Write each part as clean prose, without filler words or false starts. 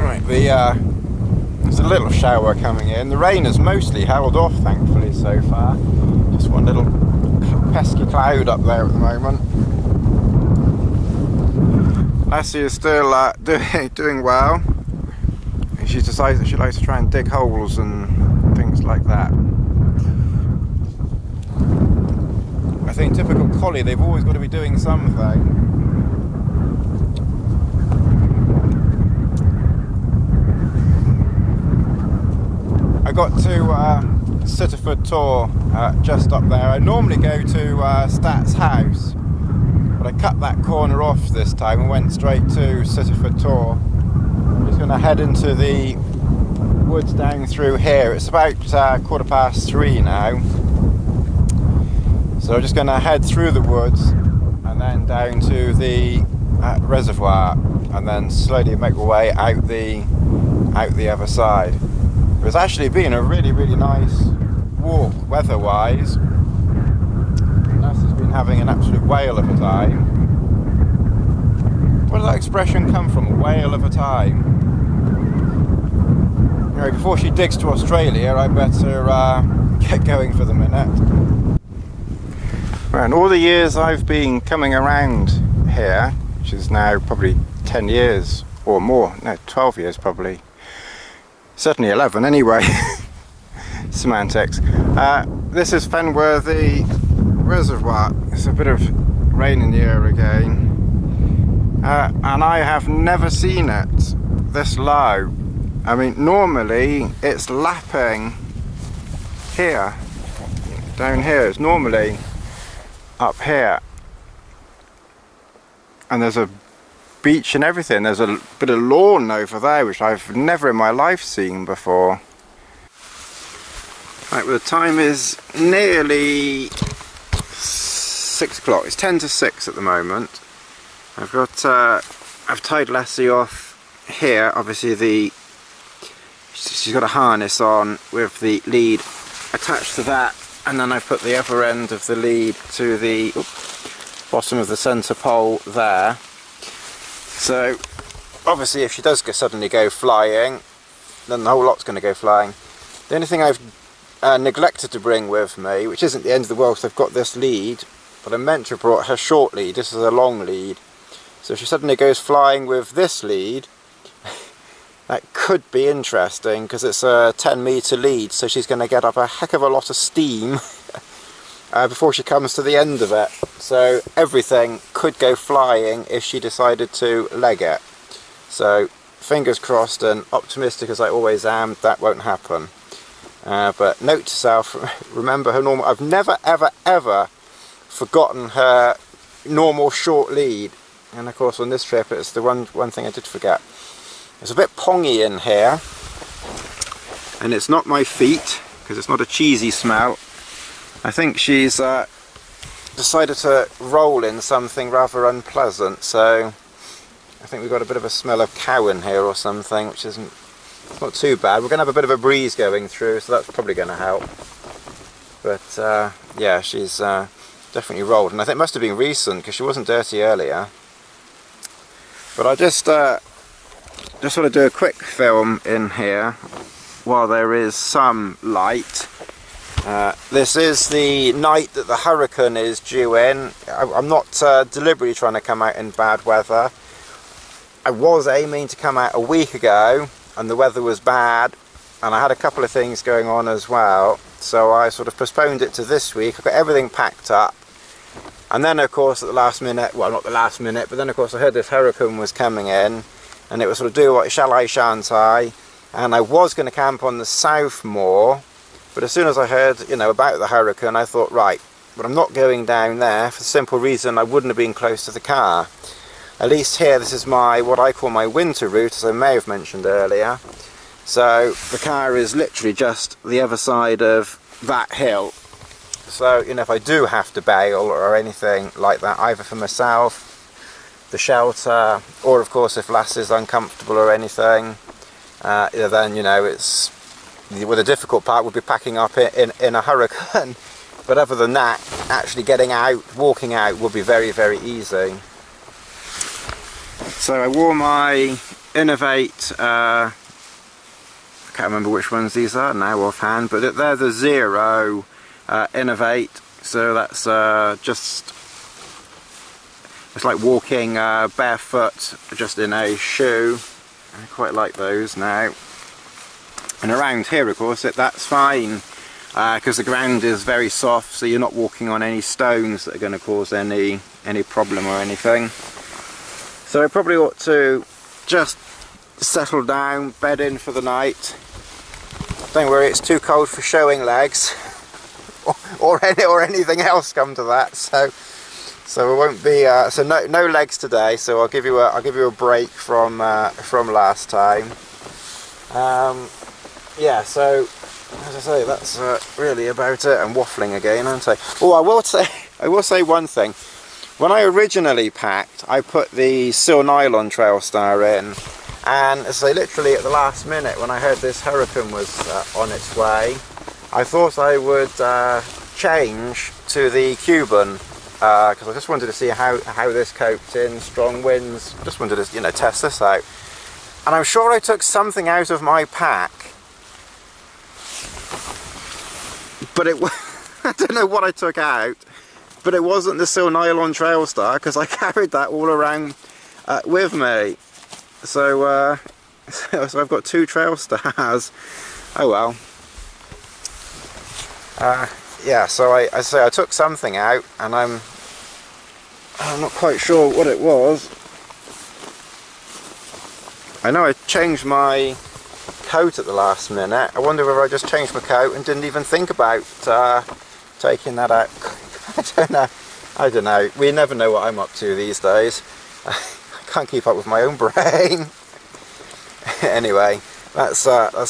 Right, there's a little shower coming in. The rain has mostly held off, thankfully, so far. Just one little pesky cloud up there at the moment. Lassie is still doing well. She's decided that she likes to try and dig holes and things like that. I think typical collie, they've always got to be doing something. I got to Sitterford Tor just up there. I normally go to Stat's house, but I cut that corner off this time and went straight to Sitterford Tor. I'm just going to head into the woods down through here. It's about 3:15 now, so I'm just going to head through the woods and then down to the reservoir, and then slowly make my way out the other side. It's actually been a really nice walk weather-wise. Lassie's been having an absolute whale of a time. Where did that expression come from? A whale of a time? Anyway, before she digs to Australia, I better get going for the minute. Right, and all the years I've been coming around here, which is now probably 10 years or more, no, 12 years probably. Certainly 11 anyway. Semantics. This is Fenworthy Reservoir. It's a bit of rain in the air again. And I have never seen it this low. I mean, normally it's lapping here. Down here. It's normally up here. And there's a beach and everything. There's a bit of lawn over there which I've never in my life seen before. Right, well, the time is nearly 6 o'clock. It's 10 to 6 at the moment. I've tied Lassie off here. Obviously she's got a harness on with the lead attached to that, and then I've put the other end of the lead to the bottom of the centre pole there. So obviously if she does suddenly go flying, then the whole lot's going to go flying. The only thing I've neglected to bring with me, which isn't the end of the world because I've got this lead, but I meant to have brought her short lead. This is a long lead. So if she suddenly goes flying with this lead, that could be interesting because it's a 10-metre lead, so she's going to get up a heck of a lot of steam before she comes to the end of it. So everything could go flying if she decided to leg it. So fingers crossed, and optimistic as I always am, that won't happen. But note to self, remember her normal. I've never ever forgotten her normal short lead, and of course on this trip it's the one thing I did forget. It's a bit pongy in here, and it's not my feet because it's not a cheesy smell. I think she's decided to roll in something rather unpleasant, so I think we've got a bit of a smell of cow in here or something, which isn't not too bad. We're going to have a bit of a breeze going through, so that's probably going to help. But yeah, she's definitely rolled, and I think it must have been recent because she wasn't dirty earlier. But I just want to do a quick film in here while there is some light. This is the night that the hurricane is due in. I'm not deliberately trying to come out in bad weather. I was aiming to come out a week ago, and the weather was bad, and I had a couple of things going on as well, so I sort of postponed it to this week. I got everything packed up, and then of course at the last minute, well, not the last minute, but then of course I heard this hurricane was coming in, and it was sort of do what shall I, shan't I, and I was going to camp on the South Moor. But as soon as I heard, you know, about the hurricane, I thought, right, but I'm not going down there for the simple reason I wouldn't have been close to the car. At least here, this is what I call my winter route, as I may have mentioned earlier. So the car is literally just the other side of that hill. So, you know, if I do have to bail or anything like that, either for myself, the shelter, or of course if Lassie's uncomfortable or anything, then, you know, it's... Well, the difficult part would be packing up in a hurricane, but other than that, actually getting out, walking out would be very easy. So I wore my Innovate, I can't remember which ones these are now offhand, but they're the Zero Innovate, so that's just, it's like walking barefoot just in a shoe. I quite like those now. And around here, of course, that's fine because the ground is very soft, so you're not walking on any stones that are going to cause any problem or anything. So I probably ought to just settle down, bed in for the night. Don't worry, it's too cold for showing legs or anything else come to that. So it won't be so no legs today. So I'll give you a break from last time. Yeah. So as I say, that's really about it. I'm waffling again, aren't I? Oh, I will say one thing. When I originally packed, I put the Sil Nylon Trailstar in, and as I say, literally at the last minute, when I heard this hurricane was on its way, I thought I would change to the cuben. Because I just wanted to see how this coped in strong winds. Just wanted to, you know, test this out. And I'm sure I took something out of my pack, but I don't know what I took out. But it wasn't the Sil Nylon Trailstar, because I carried that all around with me. So so I've got 2 Trailstars. Oh well. Yeah, so I say I took something out, and I'm not quite sure what it was. I know I changed my coat at the last minute. I wonder whether I just changed my coat and didn't even think about taking that out. I don't know. We never know what I'm up to these days. I can't keep up with my own brain. Anyway, that's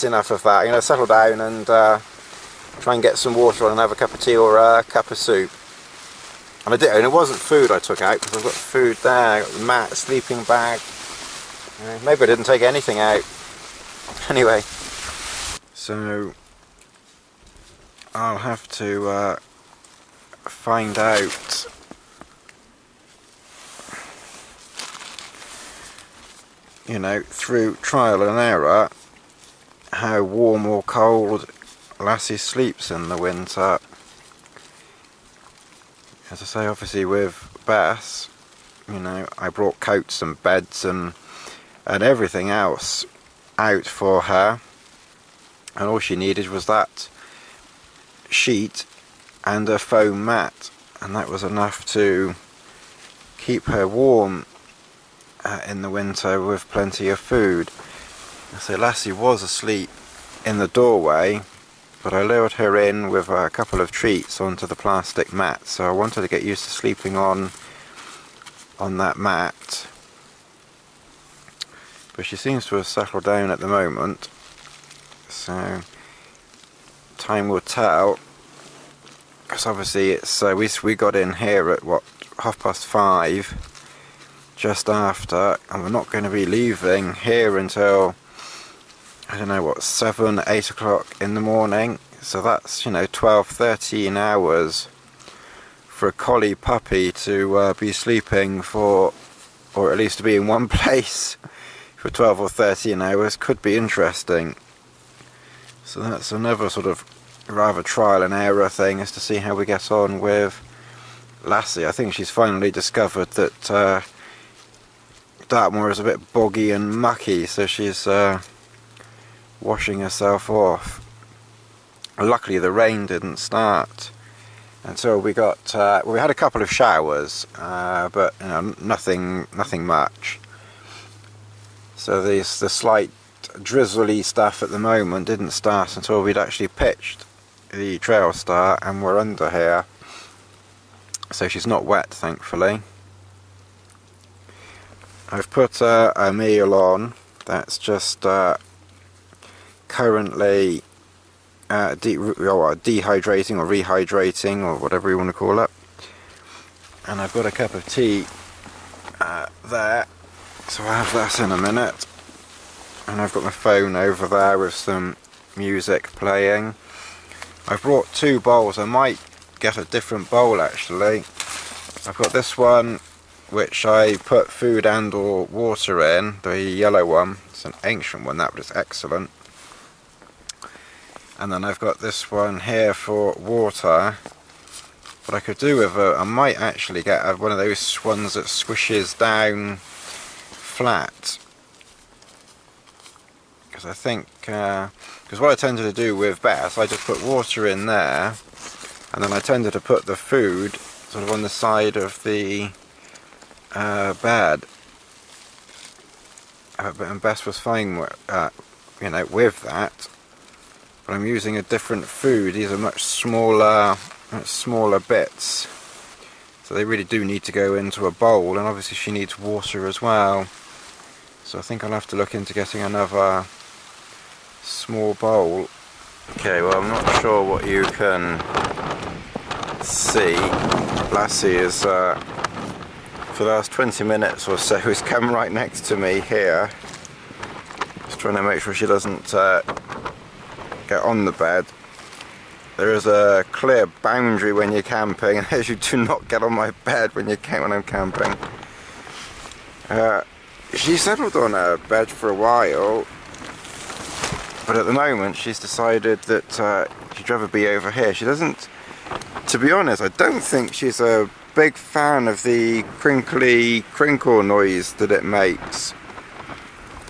enough of that. I'm going to settle down and try and get some water on and have a cup of tea or a cup of soup. And I did, and it wasn't food I took out, because I've got food there. I got the mat, sleeping bag. Maybe I didn't take anything out. Anyway, so I'll have to find out you know, through trial and error how warm or cold Lassie sleeps in the winter. As I say, obviously with Bess, you know, I brought coats and beds and everything else out for her, and all she needed was that sheet and a foam mat, and that was enough to keep her warm in the winter with plenty of food. So Lassie was asleep in the doorway, but I lured her in with a couple of treats onto the plastic mat, so I wanted to get used to sleeping on that mat. But she seems to have settled down at the moment, so time will tell. Because obviously it's we got in here at what, 5:30, just after, and we're not going to be leaving here until, I don't know what, 7, 8 o'clock in the morning. So that's, you know, 12, 13 hours for a collie puppy to be sleeping for, or at least to be in one place for 12 or 13 hours. Could be interesting. So that's another sort of rather trial and error thing, is to see how we get on with Lassie. I think she's finally discovered that Dartmoor is a bit boggy and mucky, so she's washing herself off. Luckily the rain didn't start until we got well, we had a couple of showers, but you know, nothing much. So the slight drizzly stuff at the moment didn't start until we'd actually pitched the Trailstar and we're under here, so she's not wet, thankfully. I've put a meal on that's just currently dehydrating or rehydrating or whatever you want to call it, and I've got a cup of tea there, so I'll have that in a minute. And I've got my phone over there with some music playing. I've brought 2 bowls. I might get a different bowl actually. I've got this one which I put food and or water in, the yellow one. It's an ancient one, that, but it's excellent. And then I've got this one here for water. What I could do with it, I might actually get one of those ones that squishes down flat. Because I think, because what I tended to do with Beth, I just put water in there, and then I tended to put the food sort of on the side of the bed. And Beth was fine with, you know, with that. But I'm using a different food. These are much smaller bits, so they really do need to go into a bowl, and obviously she needs water as well. So I think I'll have to look into getting another small bowl. Okay, well, I'm not sure what you can see. Lassie is for the last 20 minutes or so has come right next to me here, just trying to make sure she doesn't get on the bed. There is a clear boundary when you're camping, and as you do not get on my bed when I'm camping. She settled on her bed for a while, but at the moment she's decided that she'd rather be over here. She doesn't, to be honest, I don't think she's a big fan of the crinkle noise that it makes.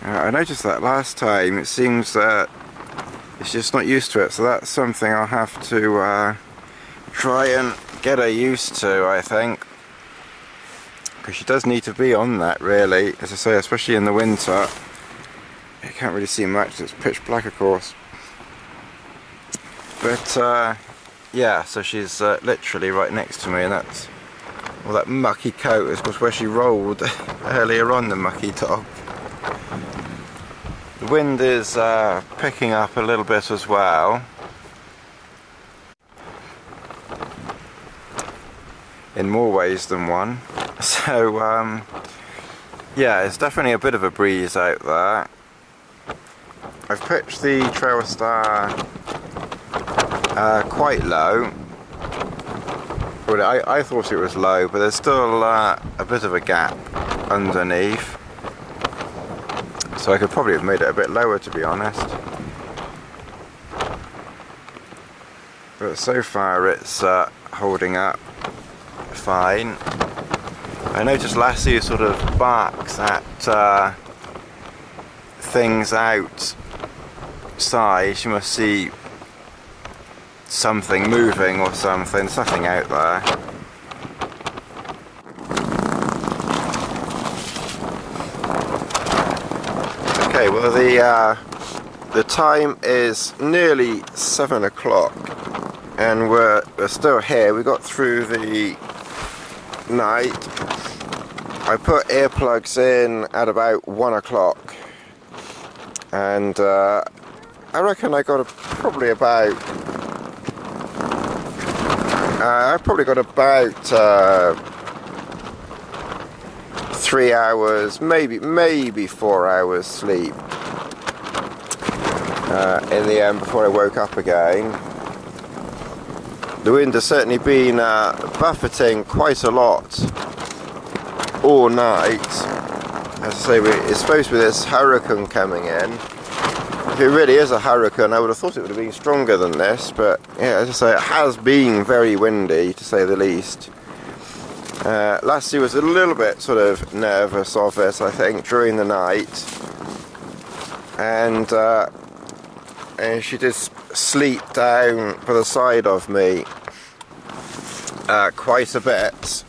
I noticed that last time. It seems that it's just not used to it, so that's something I'll have to try and get her used to, I think. Because she does need to be on that, really, as I say, especially in the winter. You can't really see much, it's pitch black, of course. But yeah, so she's literally right next to me, and that's, well, that mucky coat is of course where she rolled earlier on, the mucky top. The wind is picking up a little bit as well. In more ways than one. So yeah, it's definitely a bit of a breeze out there. I've pitched the Trailstar quite low. Well, I thought it was low, but there's still a bit of a gap underneath. So I could probably have made it a bit lower, to be honest. But so far it's holding up fine. I noticed Lassie sort of barks at things outside. She must see something moving or something. There's nothing out there. Okay, well the time is nearly 7 o'clock and we're still here. We got through the night. I put earplugs in at about 1 o'clock, and I reckon I got probably about 3 hours, maybe 4 hours sleep in the end before I woke up again. The wind has certainly been buffeting quite a lot all night. As I say, it's supposed to be this hurricane coming in. If it really is a hurricane, I would have thought it would have been stronger than this, but yeah, as I say, it has been very windy, to say the least. Lassie was a little bit sort of nervous of it, I think, during the night, and she did sleep down by the side of me quite a bit.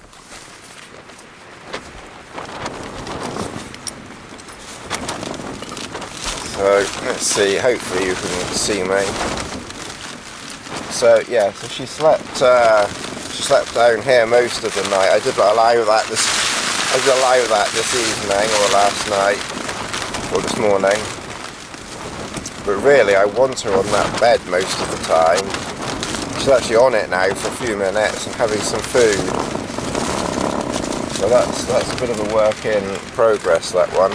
So let's see, hopefully you can see me. So yeah, so she slept down here most of the night. I did allow that this evening or last night or this morning. But really I want her on that bed most of the time. She's actually on it now for a few minutes and having some food. So that's a bit of a work in progress, that one.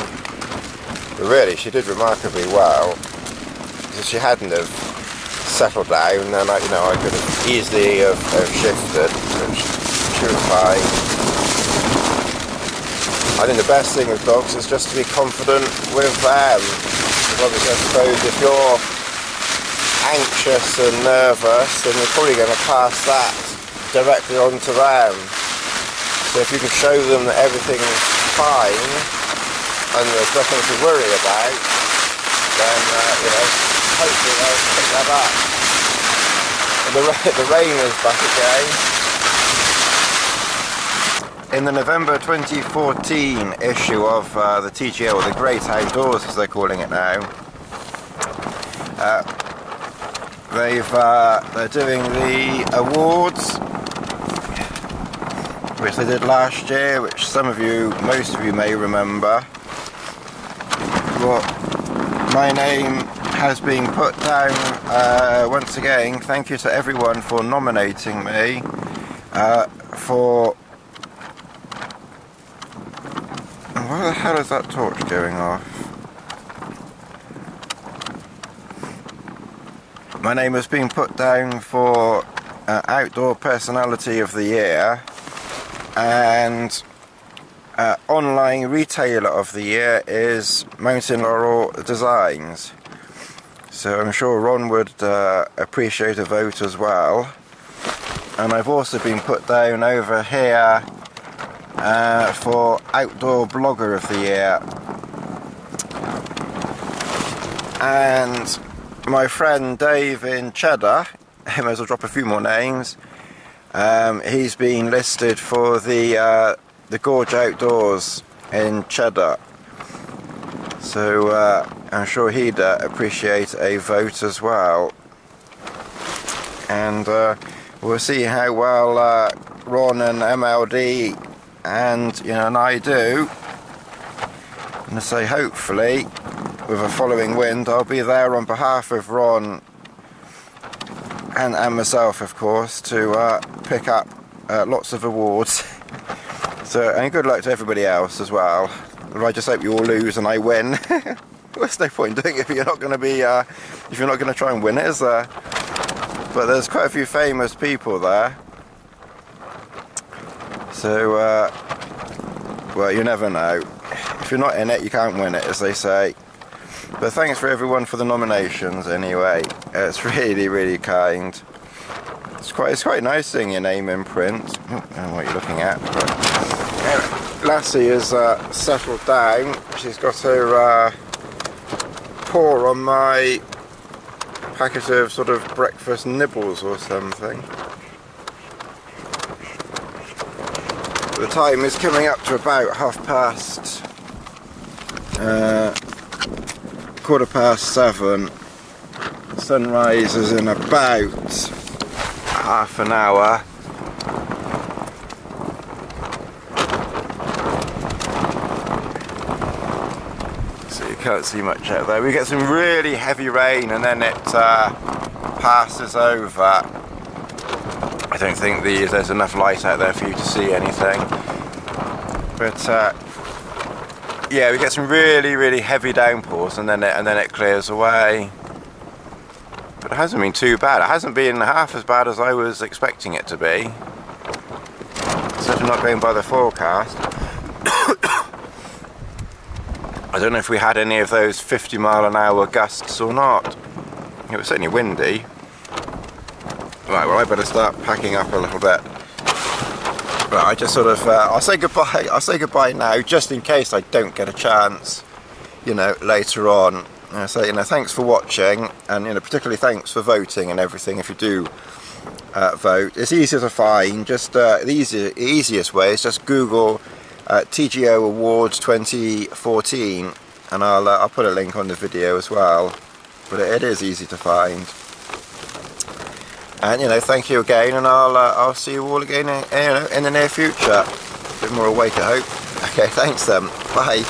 But really, she did remarkably well. Because if she hadn't have settled down, then I could have easily have shifted. So she was fine. I think the best thing with dogs is just to be confident with them. Because obviously I suppose if you're anxious and nervous, then you're probably going to pass that directly on to them. So if you can show them that everything's fine and there's nothing to worry about, then you know, hopefully they'll pick that up. And the rain is back again. In the November 2014 issue of the TGO, or the Great Outdoors as they're calling it now, they're doing the awards, which they did last year, which most of you may remember. Well, my name has been put down once again. Thank you to everyone for nominating me for... Why the hell is that torch going off? My name has been put down for Outdoor Personality of the Year and Online Retailer of the Year is Mountain Laurel Designs. So I'm sure Ron would appreciate a vote as well. And I've also been put down over here for Outdoor Blogger of the Year. And my friend Dave in Cheddar, I may as well drop a few more names, he's been listed for the Gorge Outdoors in Cheddar. So I'm sure he'd appreciate a vote as well. And we'll see how well Ron and MLD and I do. I'm going to say hopefully with a following wind I'll be there on behalf of Ron and myself, of course, to pick up lots of awards. So, and good luck to everybody else as well. I just hope you all lose and I win. There's no point doing it if you're not going to be if you're not going to try and win it, is there? But there's quite a few famous people there. So, well, you never know. If you're not in it, you can't win it, as they say. But thanks for everyone for the nominations anyway. It's really, really kind. It's quite nice seeing your name in print. I don't know what you're looking at. But Lassie is settled down. She's got her paw on my packet of sort of breakfast nibbles or something. The time is coming up to about 7:15. Sunrise is in about half an hour. So you can't see much out there. We get some really heavy rain and then it passes over. I don't think there's enough light out there for you to see anything. But yeah, we get some really, really heavy downpours and then it clears away. But it hasn't been too bad. It hasn't been half as bad as I was expecting it to be. Certainly not going by the forecast. I don't know if we had any of those 50-mile-an-hour gusts or not. It was certainly windy. Right, well I better start packing up a little bit. Right, I just sort of, I'll say goodbye now, just in case I don't get a chance, later on. So, thanks for watching, and, particularly thanks for voting and everything, if you do vote. It's easier to find, just, the easiest way is just Google TGO Awards 2014, and I'll put a link on the video as well, but it is easy to find. And thank you again, and I'll see you all again in the near future. A bit more awake, I hope. Okay, thanks then. Bye.